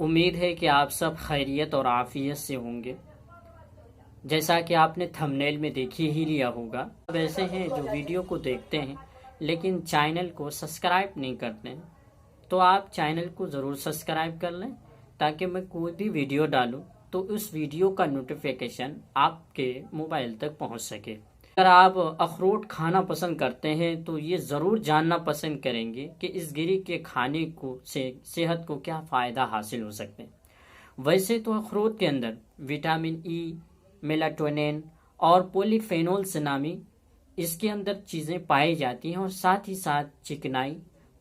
امید ہے کہ آپ سب خیریت اور عافیت سے ہوں گے۔ جیسا کہ آپ نے تھمبنیل میں دیکھ ہی لیا ہوگا، اب ایسے ہیں جو ویڈیو کو دیکھتے ہیں لیکن چینل کو سبسکرائب نہیں کرتے ہیں، تو آپ چینل کو ضرور سبسکرائب کر لیں تاکہ میں کوئی بھی ویڈیو ڈالوں تو اس ویڈیو کا نوٹیفیکیشن آپ کے موبائل تک پہنچ سکے۔ اگر آپ اخروٹ کھانا پسند کرتے ہیں تو یہ ضرور جاننا پسند کریں گے کہ اس گری کے کھانے کو سے صحت کو کیا فائدہ حاصل ہو سکتے ہیں۔ ویسے تو اخروٹ کے اندر وٹامن ای، میلاٹونین اور پولی فینولز نامی اس کے اندر چیزیں پائی جاتی ہیں، اور ساتھ ہی ساتھ چکنائی،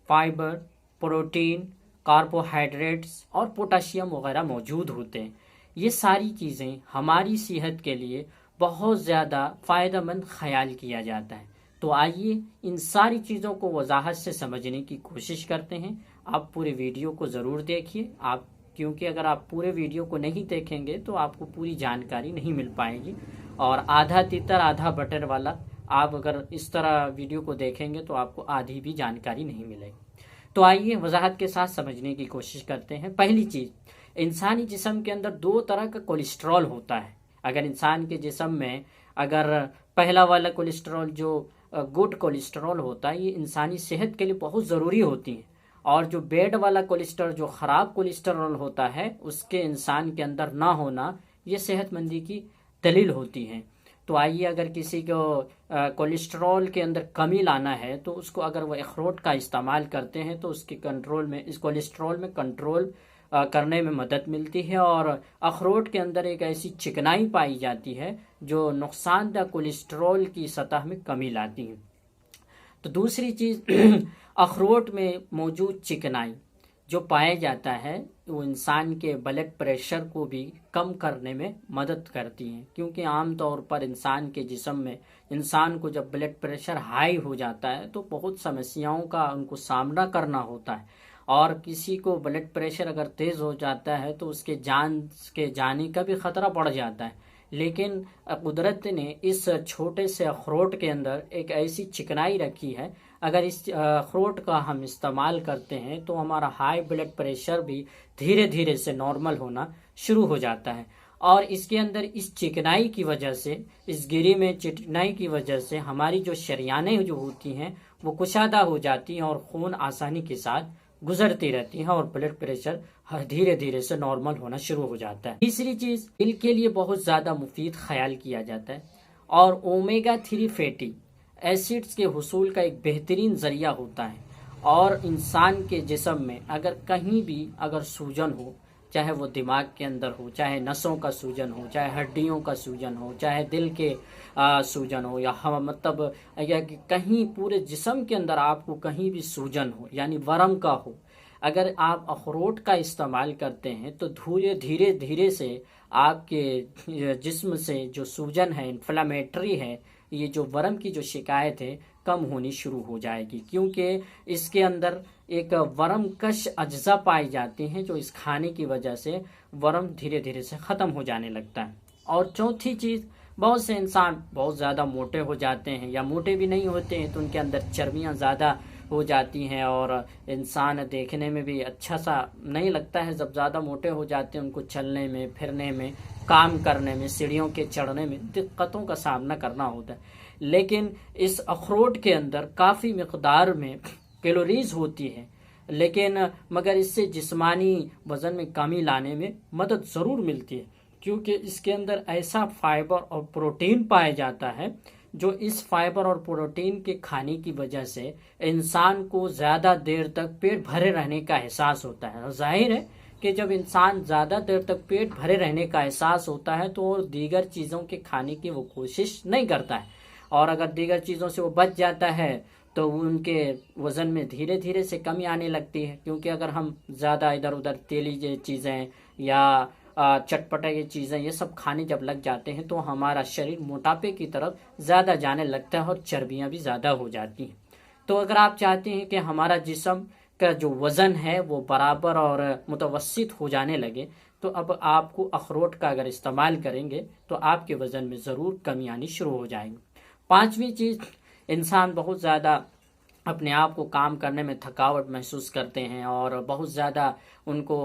فائبر، پروٹین، کاربوہائیڈریٹس اور پوٹاشیم وغیرہ موجود ہوتے ہیں۔ یہ ساری چیزیں ہماری صحت کے لیے بہت زیادہ فائدہ مند خیال کیا جاتا ہے۔ تو آئیے ان ساری چیزوں کو وضاحت سے سمجھنے کی کوشش کرتے ہیں۔ آپ پورے ویڈیو کو ضرور دیکھیے، کیونکہ اگر آپ پورے ویڈیو کو نہیں دیکھیں گے تو آپ کو پوری جانکاری نہیں مل پائے گی، اور آدھا تیتر آدھا بٹر والا آپ اگر اس طرح ویڈیو کو دیکھیں گے تو آپ کو آدھی بھی جانکاری نہیں ملے گی۔ تو آئیے وضاحت کے ساتھ سمجھنے کی کوشش کرتے ہیں۔ پہلی چیز، انسانی جسم کے اندر دو طرح کا کولیسٹرول ہوتا ہے۔ اگر انسان کے جسم میں اگر پہلا والا کولیسٹرول جو گڈ کولیسٹرول ہوتا ہے، یہ انسانی صحت کے لیے بہت ضروری ہوتی ہے، اور جو بیڈ والا کولیسٹرول جو خراب کولیسٹرول ہوتا ہے اس کے انسان کے اندر نہ ہونا، یہ صحت مندی کی دلیل ہوتی ہے۔ تو آئیے اگر کسی کو کولیسٹرول کے اندر کمی لانا ہے تو اس کو اگر وہ اخروٹ کا استعمال کرتے ہیں تو اس کے کنٹرول میں، اس کولیسٹرول میں کنٹرول کرنے میں مدد ملتی ہے۔ اور اخروٹ کے اندر ایک ایسی چکنائی پائی جاتی ہے جو نقصان دہ کولیسٹرول کی سطح میں کمی لاتی ہے۔ تو دوسری چیز، اخروٹ میں موجود چکنائی جو پایا جاتا ہے وہ انسان کے بلڈ پریشر کو بھی کم کرنے میں مدد کرتی ہیں، کیونکہ عام طور پر انسان کے جسم میں انسان کو جب بلڈ پریشر ہائی ہو جاتا ہے تو بہت سمسیاؤں کا ان کو سامنا کرنا ہوتا ہے، اور کسی کو بلڈ پریشر اگر تیز ہو جاتا ہے تو اس کے جان کے جانے کا بھی خطرہ بڑھ جاتا ہے۔ لیکن قدرت نے اس چھوٹے سے اخروٹ کے اندر ایک ایسی چکنائی رکھی ہے، اگر اس اخروٹ کا ہم استعمال کرتے ہیں تو ہمارا ہائی بلڈ پریشر بھی دھیرے دھیرے سے نارمل ہونا شروع ہو جاتا ہے۔ اور اس کے اندر اس چکنائی کی وجہ سے، اس گری میں چکنائی کی وجہ سے ہماری جو شریانیں جو ہوتی ہیں وہ کشادہ ہو جاتی ہیں اور خون آسانی کے ساتھ گزرتی رہتی ہیں، اور بلڈ پریشر دھیرے دھیرے سے نارمل ہونا شروع ہو جاتا ہے۔ تیسری چیز، دل کے لیے بہت زیادہ مفید خیال کیا جاتا ہے، اور اومیگا 3 فیٹی ایسڈز کے حصول کا ایک بہترین ذریعہ ہوتا ہے۔ اور انسان کے جسم میں اگر کہیں بھی اگر سوجن ہو، چاہے وہ دماغ کے اندر ہو، چاہے نسوں کا سوجن ہو، چاہے ہڈیوں کا سوجن ہو، چاہے دل کے سوجن ہو، یا مطلب یا کہ کہیں پورے جسم کے اندر آپ کو کہیں بھی سوجن ہو یعنی ورم کا ہو، اگر آپ اخروٹ کا استعمال کرتے ہیں تو دھیرے دھیرے سے آپ کے جسم سے جو سوجن ہے، انفلامیٹری ہے، یہ جو ورم کی جو شکایت ہے کم ہونی شروع ہو جائے گی، کیونکہ اس کے اندر ایک ورم کش اجزاء پائی جاتی ہیں جو اس کھانے کی وجہ سے ورم دھیرے دھیرے سے ختم ہو جانے لگتا ہے۔ اور چوتھی چیز، بہت سے انسان بہت زیادہ موٹے ہو جاتے ہیں یا موٹے بھی نہیں ہوتے ہیں تو ان کے اندر چربیاں زیادہ ہو جاتی ہیں، اور انسان دیکھنے میں بھی اچھا سا نہیں لگتا ہے جب زیادہ موٹے ہو جاتے ہیں، ان کو چلنے میں، پھرنے میں، کام کرنے میں، سیڑھیوں کے چڑھنے میں دقتوں کا سامنا کرنا ہوتا ہے۔ لیکن اس اخروٹ کے اندر کافی مقدار میں کیلوریز ہوتی ہے، لیکن مگر اس سے جسمانی وزن میں کمی لانے میں مدد ضرور ملتی ہے، کیونکہ اس کے اندر ایسا فائبر اور پروٹین پایا جاتا ہے جو اس فائبر اور پروٹین کے کھانے کی وجہ سے انسان کو زیادہ دیر تک پیٹ بھرے رہنے کا احساس ہوتا ہے۔ اور ظاہر ہے کہ جب انسان زیادہ دیر تک پیٹ بھرے رہنے کا احساس ہوتا ہے تو اور دیگر چیزوں کے کھانے کی وہ کوشش نہیں کرتا ہے، اور اگر دیگر چیزوں سے وہ بچ جاتا ہے تو ان کے وزن میں دھیرے دھیرے سے کمی آنے لگتی ہے، کیونکہ اگر ہم زیادہ ادھر ادھر تیلی چیزیں یا چٹپٹے کی چیزیں یہ سب کھانے جب لگ جاتے ہیں تو ہمارا شریر موٹاپے کی طرف زیادہ جانے لگتا ہے اور چربیاں بھی زیادہ ہو جاتی ہیں۔ تو اگر آپ چاہتے ہیں کہ ہمارا جسم کا جو وزن ہے وہ برابر اور متوسط ہو جانے لگے تو اب آپ کو اخروٹ کا اگر استعمال کریں گے تو آپ کے وزن میں ضرور کمی آنی شروع ہو جائے گی۔ پانچویں چیز، انسان بہت زیادہ اپنے آپ کو کام کرنے میں تھکاوٹ محسوس کرتے ہیں اور بہت زیادہ ان کو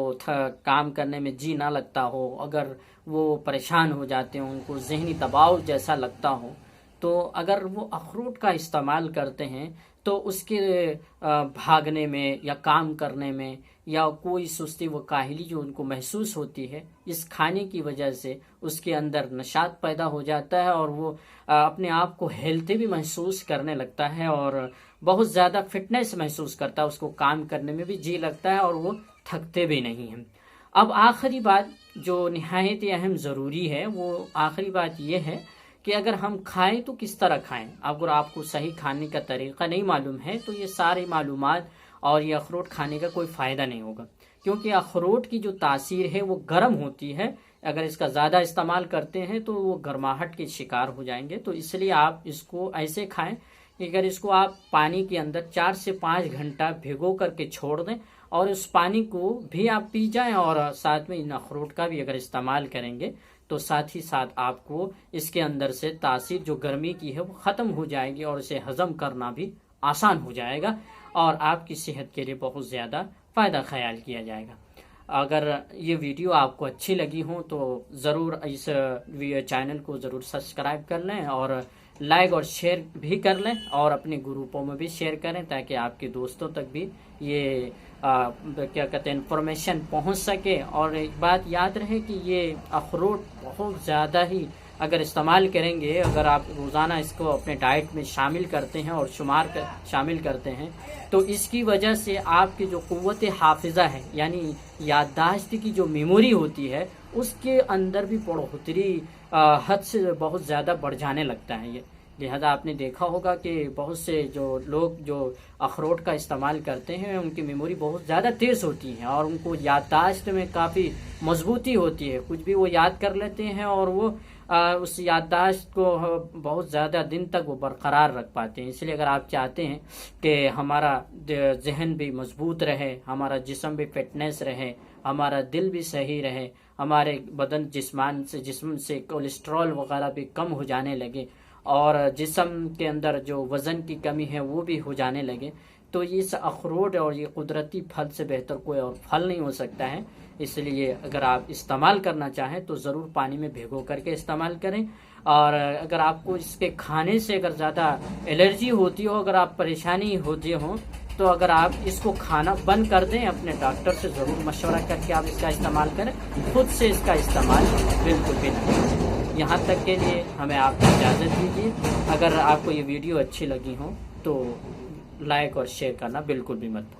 کام کرنے میں جی نہ لگتا ہو، اگر وہ پریشان ہو جاتے ہیں، ان کو ذہنی دباؤ جیسا لگتا ہو، تو اگر وہ اخروٹ کا استعمال کرتے ہیں تو اس کے بھاگنے میں یا کام کرنے میں یا کوئی سستی و کاہلی جو ان کو محسوس ہوتی ہے، اس کھانے کی وجہ سے اس کے اندر نشاط پیدا ہو جاتا ہے اور وہ اپنے آپ کو ہیلتھی بھی محسوس کرنے لگتا ہے اور بہت زیادہ فٹنس محسوس کرتا ہے، اس کو کام کرنے میں بھی جی لگتا ہے اور وہ تھکتے بھی نہیں ہیں۔ اب آخری بات جو نہایت اہم ضروری ہے، وہ آخری بات یہ ہے کہ اگر ہم کھائیں تو کس طرح کھائیں۔ اگر آپ کو صحیح کھانے کا طریقہ نہیں معلوم ہے تو یہ ساری معلومات اور یہ اخروٹ کھانے کا کوئی فائدہ نہیں ہوگا، کیونکہ اخروٹ کی جو تاثیر ہے وہ گرم ہوتی ہے، اگر اس کا زیادہ استعمال کرتے ہیں تو وہ گرماہٹ کے شکار ہو جائیں گے۔ تو اس لیے آپ اس کو ایسے کھائیں کہ اگر اس کو آپ پانی کے اندر 4 سے 5 گھنٹہ بھگو کر کے چھوڑ دیں اور اس پانی کو بھی آپ پی جائیں اور ساتھ میں ان اخروٹ کا بھی اگر استعمال کریں گے تو ساتھ ہی ساتھ آپ کو اس کے اندر سے تاثیر جو گرمی کی ہے وہ ختم ہو جائے گی اور اسے ہضم کرنا بھی آسان ہو جائے گا اور آپ کی صحت کے لیے بہت زیادہ فائدہ خیال کیا جائے گا۔ اگر یہ ویڈیو آپ کو اچھی لگی ہوں تو ضرور اس چینل کو ضرور سبسکرائب کر لیں اور لائک اور شیئر بھی کر لیں اور اپنے گروپوں میں بھی شیئر کریں تاکہ آپ کے دوستوں تک بھی یہ کیا کہتے ہیں انفارمیشن پہنچ سکے۔ اور ایک بات یاد رہے کہ یہ اخروٹ بہت زیادہ ہی اگر استعمال کریں گے، اگر آپ روزانہ اس کو اپنے ڈائٹ میں شامل کرتے ہیں اور شامل کرتے ہیں تو اس کی وجہ سے آپ کی جو قوت حافظہ ہے، یعنی یادداشت کی جو میموری ہوتی ہے، اس کے اندر بھی بڑھوتری حد سے بہت زیادہ بڑھ جانے لگتا ہے یہ۔ لہذا آپ نے دیکھا ہوگا کہ بہت سے جو لوگ جو اخروٹ کا استعمال کرتے ہیں ان کی میموری بہت زیادہ تیز ہوتی ہے اور ان کو یادداشت میں کافی مضبوطی ہوتی ہے، کچھ بھی وہ یاد کر لیتے ہیں اور وہ اس یادداشت کو بہت زیادہ دن تک وہ برقرار رکھ پاتے ہیں۔ اس لیے اگر آپ چاہتے ہیں کہ ہمارا ذہن بھی مضبوط رہے، ہمارا جسم بھی فٹنس رہے، ہمارا دل بھی صحیح رہے، ہمارے بدن جسم سے کولیسٹرول وغیرہ بھی کم ہو جانے لگے اور جسم کے اندر جو وزن کی کمی ہے وہ بھی ہو جانے لگے، تو اس اخروٹ اور یہ قدرتی پھل سے بہتر کوئی اور پھل نہیں ہو سکتا ہے۔ اس لیے اگر آپ استعمال کرنا چاہیں تو ضرور پانی میں بھگو کر کے استعمال کریں، اور اگر آپ کو اس کے کھانے سے اگر زیادہ الرجی ہوتی ہو، اگر آپ پریشانی ہوتی ہو، تو اگر آپ اس کو کھانا بند کر دیں، اپنے ڈاکٹر سے ضرور مشورہ کر کے آپ اس کا استعمال کریں، خود سے اس کا استعمال بالکل بھی نہیں۔ یہاں تک کے لیے ہمیں آپ کو اجازت دیجیے۔ اگر آپ کو یہ ویڈیو اچھی لگی ہو تو لائک اور شیئر کرنا بالکل بھی مت